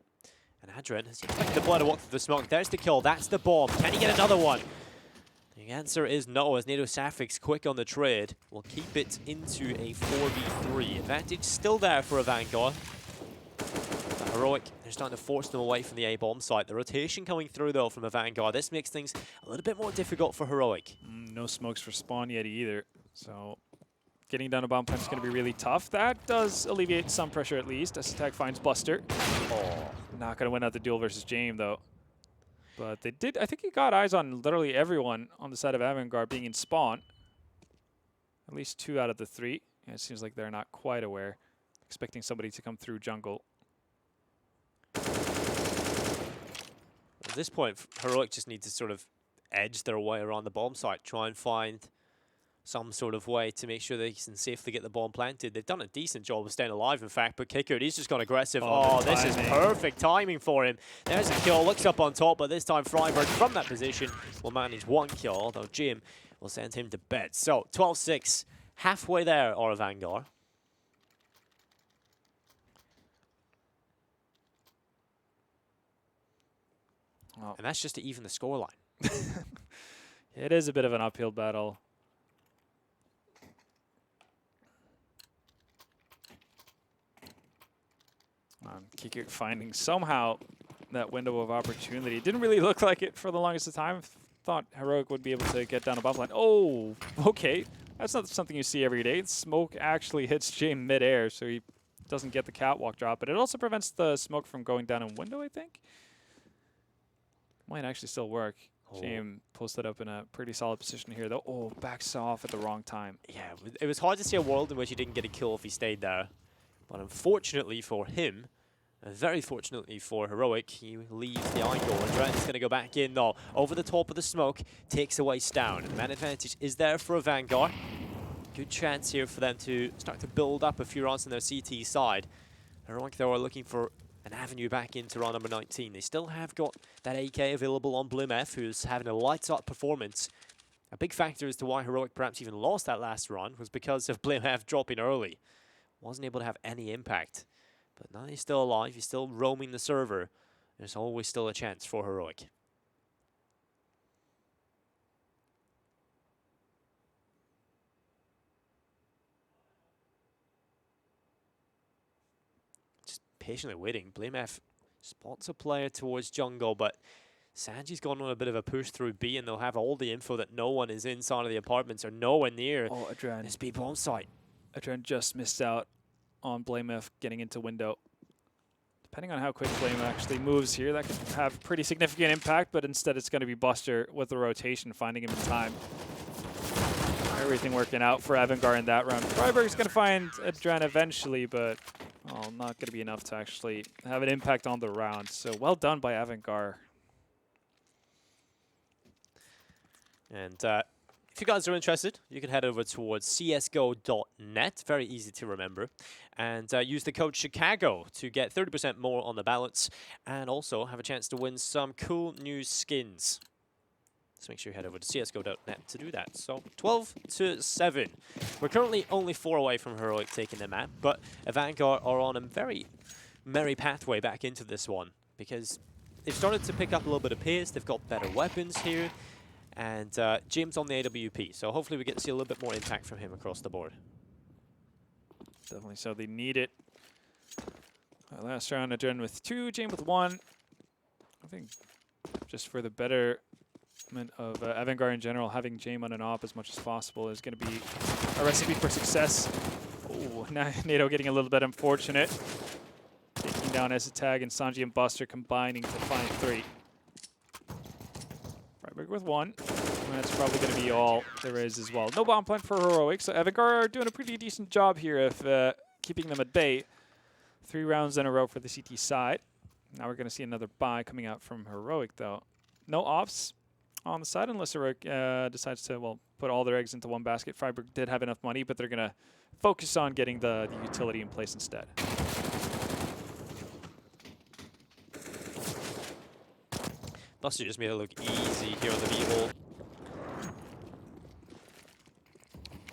And Adren has yet the blood to walk through the smoke. There's the kill. That's the bomb. Can he get another one? The answer is no, as NATO Safix quick on the trade will keep it into a 4v3. Advantage still there for AVANGAR. Heroic, they're starting to force them away from the A-bomb site. The rotation coming through, though, from AVANGAR. This makes things a little bit more difficult for Heroic. No smokes for spawn yet either. So getting down a bomb plant is going to be really tough. That does alleviate some pressure at least. S-Attack finds Buster. Oh, not going to win out the duel versus James, though. But they did, I think he got eyes on literally everyone on the side of AVANGAR being in spawn. At least 2 out of the 3. And it seems like they're not quite aware. Expecting somebody to come through jungle. At this point, Heroic just need to sort of edge their way around the bomb site, try and find some sort of way to make sure they can safely get the bomb planted. They've done a decent job of staying alive, in fact, but Kicker, he's just gone aggressive. Oh, this is perfect timing for him. There's a kill, looks up on top, but this time Freiburg from that position will manage 1 kill, although Jim will send him to bed. So, 12-6, halfway there are AVANGAR. Oh. And that's just to even the scoreline. It is a bit of an uphill battle. Kicker finding somehow that window of opportunity. It didn't really look like it for the longest of time. Thought Heroic would be able to get down a bomb line. Oh, okay. That's not something you see every day. Smoke actually hits James midair, so he Doesn't get the catwalk drop, but it also prevents the smoke from going down in window, I think. Might actually still work. James posted up in a pretty solid position here, though. Oh, backs off at the wrong time. Yeah, it was hard to see a world in which he didn't get a kill if he stayed there. But unfortunately for him, and very fortunately for Heroic, he leaves the angle. And Dren's going to go back in, though. Over the top of the smoke, takes away Stown. And the man advantage is there for a Vanguard. Good chance here for them to start to build up a few rounds on their CT side. Heroic, though, are looking for an avenue back into round number 19. They still have got that AK available on BlimF, who's having a lights-out performance. A big factor as to why Heroic perhaps even lost that last run was because of BlimF dropping early. Wasn't able to have any impact. But now he's still alive, he's still roaming the server. There's always still a chance for Heroic. Patiently waiting. BlimF spots a player towards jungle, but Sanji's gone on a bit of a push through B, and they'll have all the info that no one is inside of the apartments or nowhere near this B bomb site. Adren just missed out on BlimF getting into window. Depending on how quick Blame actually moves here, that could have pretty significant impact, but instead it's going to be Buster with the rotation, finding him in time. Everything working out for AVANGAR in that round. Freiburg's going to find Adren eventually, but not going to be enough to actually have an impact on the round. So well done by AVANGAR. And if you guys are interested, you can head over towards csgo.net, very easy to remember, and use the code Chicago to get 30% more on the balance, and also have a chance to win some cool new skins. So make sure you head over to csgo.net to do that. So 12-7. We're currently only 4 away from Heroic taking the map, but AVANGAR are on a very merry pathway back into this one, because they've started to pick up a little bit of pace, they've got better weapons here, and Jim's on the AWP, so hopefully we get to see a little bit more impact from him across the board. Definitely so, they need it. Last round, Adren with 2, James with 1. I think just for the betterment of AVANGAR in general, having James on an op as much as possible is going to be a recipe for success. Oh, NATO getting a little bit unfortunate. Taking down Tag and Sanji and Buster combining to find 3. Freiburg with 1. And that's probably going to be all there is as well. No bomb plant for Heroic, so AVANGAR are doing a pretty decent job here of keeping them at bay. 3 rounds in a row for the CT side. Now we're going to see another buy coming out from Heroic, though. No ops on the side unless Heroic decides to, well, put all their eggs into one basket. Freiburg did have enough money, but they're going to focus on getting the utility in place instead. Buster just made it look easy here on the B-hole.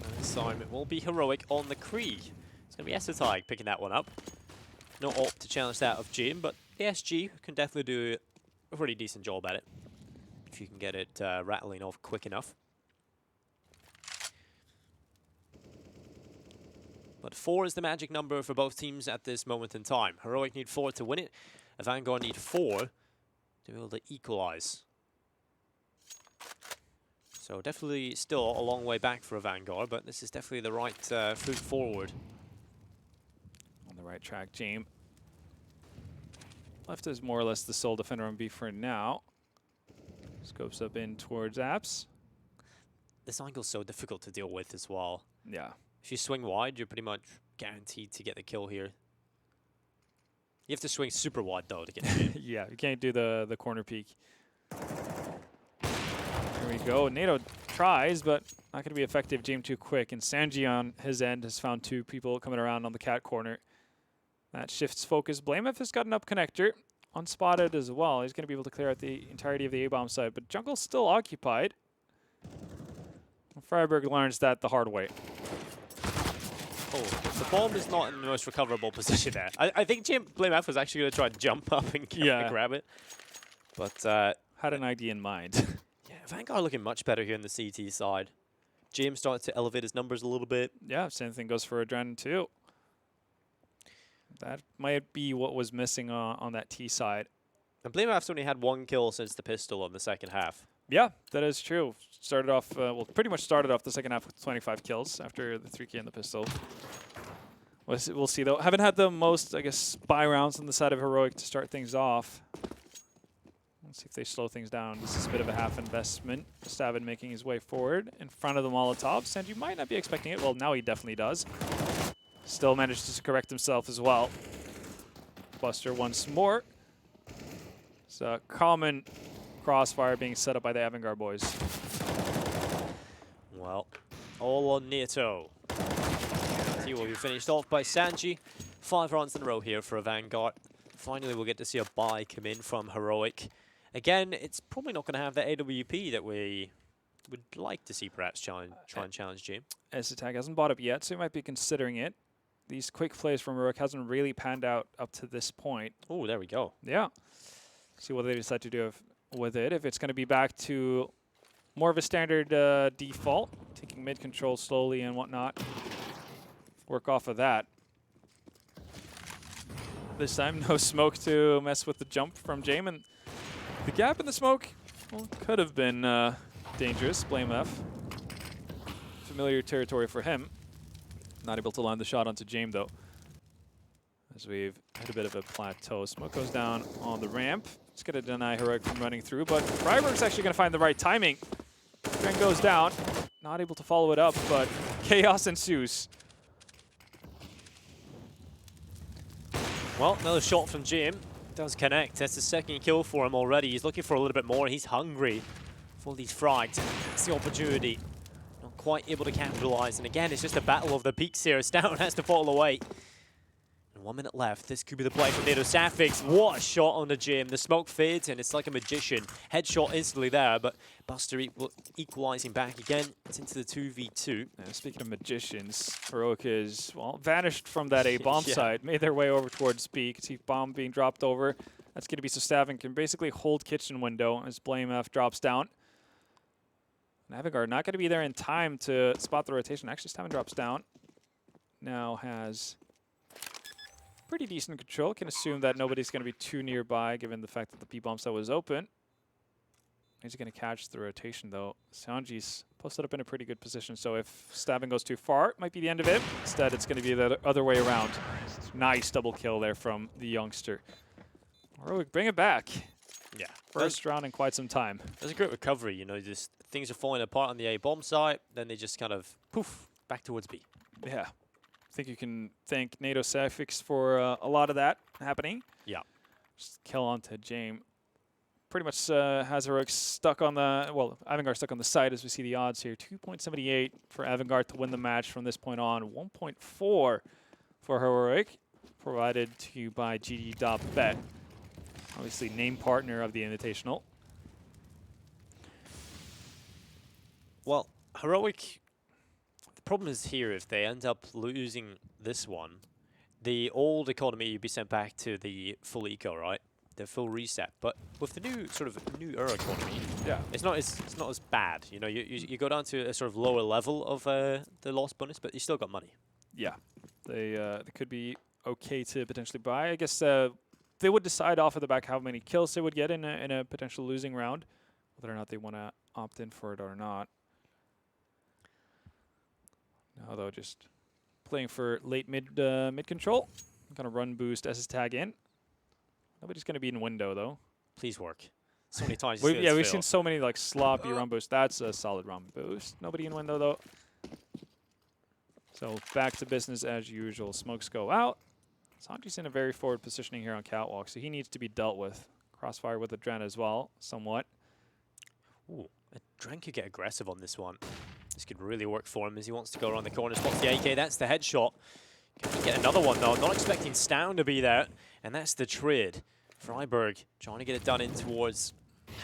And this time it will be Heroic on the Krieg. It's going to be Tag picking that one up. No op to challenge that of Jim, but the SG can definitely do a pretty decent job at it, if you can get it rattling off quick enough. But 4 is the magic number for both teams at this moment in time. Heroic need 4 to win it. AVANGAR need 4 to be able to equalize. So definitely still a long way back for AVANGAR, but this is definitely the right foot forward. On the right track, James. Left is more or less the sole defender on B for now. Scopes up in towards Apps. This angle's so difficult to deal with as well. Yeah. If you swing wide, you're pretty much guaranteed to get the kill here. You have to swing super wide, though, to get the kill. Yeah, you can't do the corner peek. There we go. NATO tries, but not going to be effective. James too quick. And Sanji on his end has found 2 people coming around on the cat corner. That shifts focus. BlimF has got an up connector. Unspotted as well. He's going to be able to clear out the entirety of the A-bomb side, but jungle's still occupied. Freiburg learns that the hard way. Oh, the bomb is not in the most recoverable position there. I think BlimF was actually going to try to jump up and grab it. But had an idea in mind. Yeah, AVANGAR looking much better here in the CT side. James started to elevate his numbers a little bit. Yeah, same thing goes for Adren too. That might be what was missing on that T side. And BlimF's only had 1 kill since the pistol in the second half. Yeah, that is true. Started off, well, pretty much started off the second half with 25 kills after the 3K and the pistol. We'll see, though. Haven't had the most, I guess, spy rounds on the side of Heroic to start things off. Let's see if they slow things down. This is a bit of a half investment. Stavin making his way forward in front of the Molotov. Sanji might not be expecting it. Well, now he definitely does. Still manages to correct himself as well. Buster once more. It's a common crossfire being set up by the AVANGAR boys. Well, all on Nato. He will be finished off by Sanji. 5 rounds in a row here for AVANGAR. Finally, we'll get to see a buy come in from Heroic. Again, it's probably not going to have the AWP that we would like to see perhaps try and challenge Jim. Attack hasn't bought up yet, so he might be considering it. These quick plays from Heroic hasn't really panned out up to this point. Oh, there we go. Yeah. See what they decide to do with it. If it's going to be back to more of a standard default, taking mid control slowly and whatnot. Work off of that. This time, no smoke to mess with the jump from Jame, and the gap in the smoke could have been dangerous. Blame F. Familiar territory for him. Not able to land the shot onto Jame, though. As we've had a bit of a plateau. Smoke goes down on the ramp. It's going to deny Heroic from running through, but Freiburg's actually going to find the right timing. Dren goes down. Not able to follow it up, but chaos ensues. Well, another shot from Jim. Does connect. That's the second kill for him already. He's looking for a little bit more. He's hungry for these frags. That's the opportunity. Not quite able to capitalize. And again, it's just a battle of the peaks here. Stout has to fall away. And 1 minute left. This could be the play from Nato Safix. What a shot on the Jim. The smoke fades and it's like a magician. Headshot instantly there, but Buster equalizing back again. It's into the 2v2. Now, speaking of magicians, Heroic is, well, vanished from that A-bomb side. Made their way over towards B. Can see bomb being dropped over. That's going to be so Stavin can basically hold kitchen window as Blame F drops down. And AVANGAR not going to be there in time to spot the rotation. Actually, Stavin drops down. Now has pretty decent control. Can assume that nobody's going to be too nearby given the fact that the P-bomb side was open. He's going to catch the rotation, though. Sanji's posted up in a pretty good position, so if Stavin goes too far, it might be the end of it. Instead, it's going to be the other way around. Nice double kill there from the youngster. Heroic, bring it back. Yeah. First round in quite some time. There's a great recovery, you know, just things are falling apart on the A-bomb side, then they just kind of, poof, back towards B. Yeah. I think you can thank Nato Safix for a lot of that happening. Yeah. Just kill onto Jame. Pretty much has Heroic stuck on the, well, AVANGAR stuck on the side as we see the odds here. 2.78 for AVANGAR to win the match from this point on. 1.4 for Heroic, provided to you by GG.Bet. Obviously, name partner of the Invitational. Well, Heroic, the problem is here if they end up losing this one, the old economy would be sent back to the full eco, right? The full reset, but with the new sort of new era economy, yeah, it's not as bad. You know, you go down to a sort of lower level of the loss bonus, but you still got money. Yeah, they could be okay to potentially buy. I guess they would decide off of the back how many kills they would get in a potential losing round, whether or not they want to opt in for it or not. Now though, just playing for late mid control. Gonna run boost SS tag in. Nobody's going to be in window, though. Please work. So many times. We've seen so many like sloppy run boosts. That's a solid run boost. Nobody in window, though. So back to business as usual. Smokes go out. Sanji's in a very forward positioning here on catwalk, so he needs to be dealt with. Crossfire with Adren as well, somewhat. Ooh, Adren could get aggressive on this one. This could really work for him as he wants to go around the corner. Spots the AK. That's the headshot. Can get another one, though. Not expecting Stown to be there. And that's the trade. Freiburg trying to get it done in towards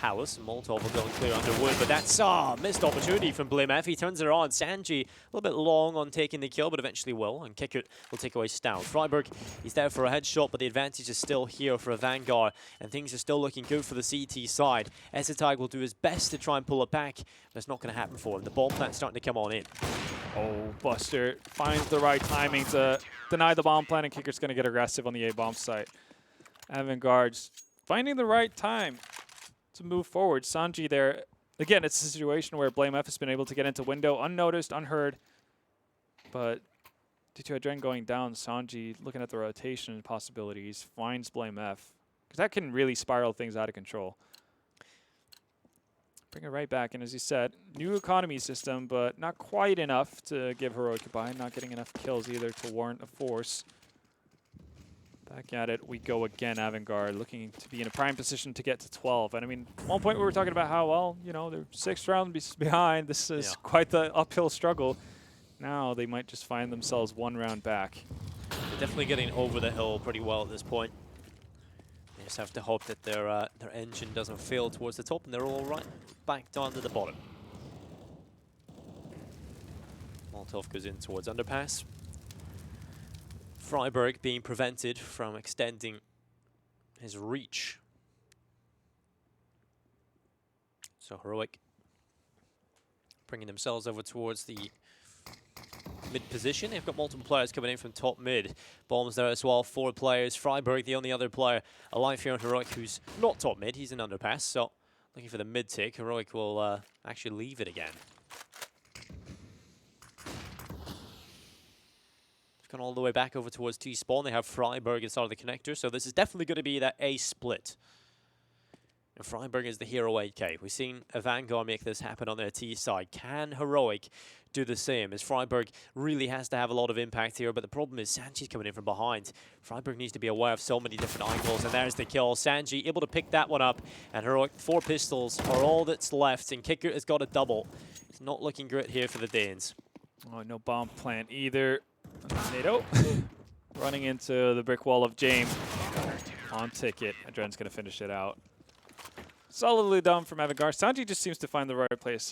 Hallis. Molotov will go and clear Underwood, but that's missed opportunity from Blame F. He turns it on. Sanji a little bit long on taking the kill, but eventually will. And Kickert will take away Stown. Freiburg, he's there for a headshot, but the advantage is still here for AVANGAR. And things are still looking good for the CT side. Esatag will do his best to try and pull it back, but it's not going to happen for him. The bomb plant's starting to come on in. Oh, Buster finds the right timing to deny the bomb plant, and Kicker's going to get aggressive on the A-bomb site. AVANGAR's finding the right time to move forward. Sanji there, again, it's a situation where Blame F has been able to get into window unnoticed, unheard, but Due to Adren going down, Sanji, looking at the rotation possibilities, finds Blame F. Because that can really spiral things out of control. Bring it right back. And as you said, new economy system, but not quite enough to give Heroic a buy. Not getting enough kills either to warrant a force. Back at it we go again. AVANGAR looking to be in a prime position to get to 12. And I mean, at one point we were talking about how, well, you know, they're 6 rounds behind. This is quite the uphill struggle. Now they might just find themselves 1 round back. They're definitely getting over the hill pretty well at this point. They just have to hope that their engine doesn't fail towards the top, and they're all right back down to the bottom. Molotov goes in towards underpass. Freiburg being prevented from extending his reach. So Heroic bringing themselves over towards the mid position. They've got multiple players coming in from top mid. Bombs there as well, 4 players. Freiburg, the only other player alive here on Heroic who's not top mid. He's in underpass, so looking for the mid tick. Heroic will actually leave it again. They've gone all the way back over towards T-spawn. They have Freiburg inside of the connector, so this is definitely going to be that A split. And Freiburg is the hero 8K. We've seen AVANGAR make this happen on their T side. Can Heroic do the same? As Freiburg really has to have a lot of impact here, but the problem is Sanji's coming in from behind. Freiburg needs to be aware of so many different angles, and there's the kill. Sanji able to pick that one up, and Heroic 4 pistols are all that's left, and Kicker has got a double. It's not looking good here for the Danes. Oh, no bomb plant either. NATO running into the brick wall of James on ticket. Adren's going to finish it out. Solidly done from AVANGAR. Sanji just seems to find the right place